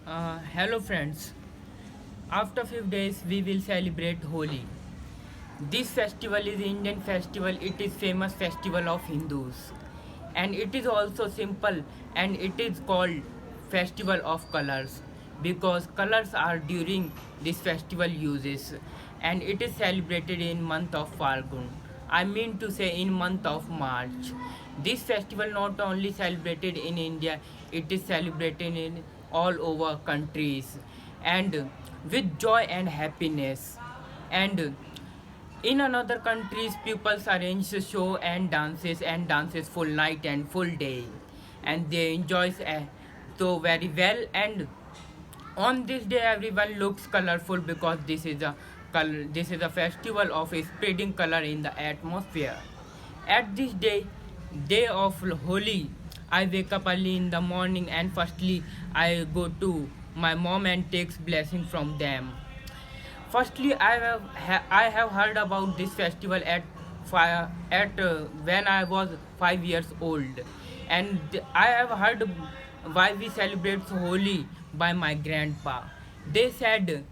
Hello friends. After few days we will celebrate Holi. This festival is Indian festival. It is famous festival of Hindus. And it is also simple and it is called festival of colors because colors are during this festival uses and it is celebrated in month of Falgun. I mean to say in month of March. This festival not only celebrated in India, it is celebrated in all over countries and with joy and happiness. And in another countries, people arrange show and dances full night and full day, and they enjoy so very well. And on this day, everyone looks colorful because this is a festival of spreading color in the atmosphere. At this day of Holi, I wake up early in the morning and firstly I go to my mom and takes blessing from them. Firstly, I have heard about this festival when I was 5 years old, and I have heard why we celebrate Holi by my grandpa. They said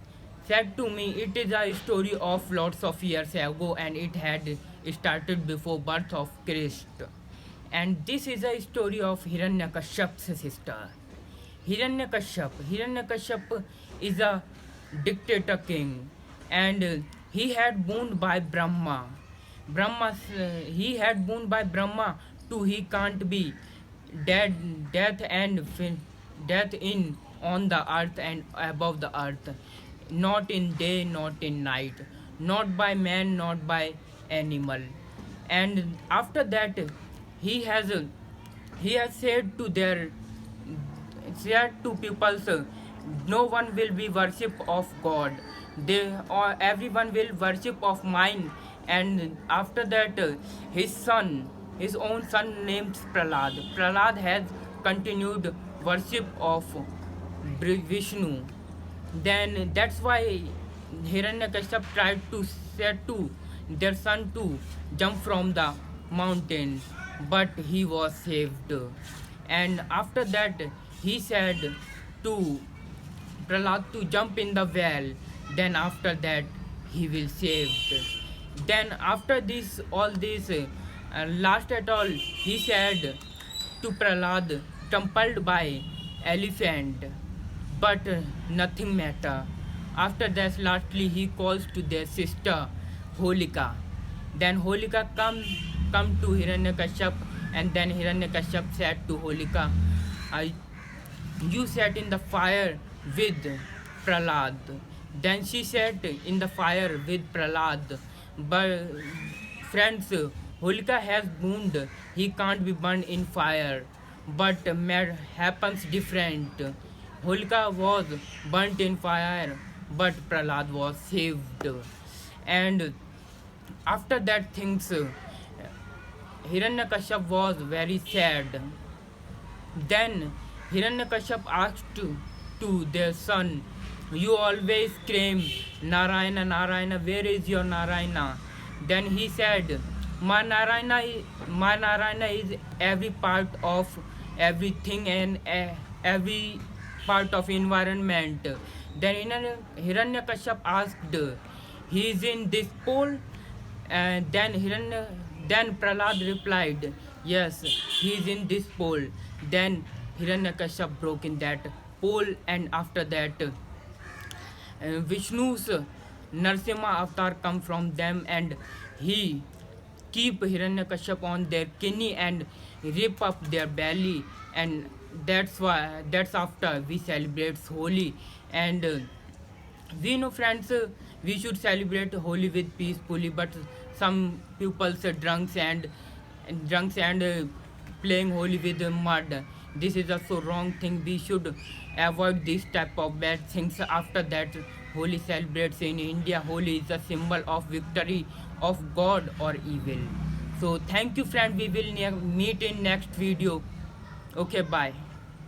to me it is a story of lots of years ago and it had started before birth of Christ. And this is a story of Hiranyakashap's sister. Hiranyakashap is a dictator king, and he had boon by Brahma. He had boon by Brahma too. He can't be dead, death and death in on the earth and above the earth, not in day, not in night, not by man, not by animal. And after that, he has he has said to their said to people, no one will be worship of God. They or everyone will worship of mine. And after that, his own son named Prahlad has continued worship of Vishnu. Then that's why Hiranyakashipu tried to set to their son to jump from the mountain, but he was saved. And after that, he said to Prahlad to jump in the well. Then after that, he will saved. Then after this, all this, last at all, he said to Prahlad, trampled by elephant, but nothing matter. After that, lastly, he calls to their sister Holika. Then Holika come to Hiranyakashipu, and then Hiranyakashipu said to Holika, I you sat in the fire with Prahlad. Then she sat in the fire with Prahlad. But friends, Holika has wound. He can't be burned in fire. But happens different. Holika was burnt in fire, but Prahlad was saved. And after that things, Hiranyakashipu was very sad. Then Hiranyakashipu asked to their son, you always scream, Narayana, Narayana, where is your Narayana? Then he said, my Narayana is every part of everything and every part of environment. Then Hiranyakashipu asked, he is in this pole? And then Prahlad replied, yes, he is in this pole. Then Hiranyakashipu broke in that pole, and after that, Vishnu's Narsimha avatar come from them, and he keep Hiranyakashipu on their kidney and rip up their belly, and that's after we celebrate Holi. And we know friends, we should celebrate Holi with peacefully, but some people say drunks and playing Holi with mud. This is a so wrong thing. We should avoid this type of bad things. After that, Holi celebrates in India. Holi is a symbol of victory of God or evil. So thank you friend. We will meet in next video. Okay, bye.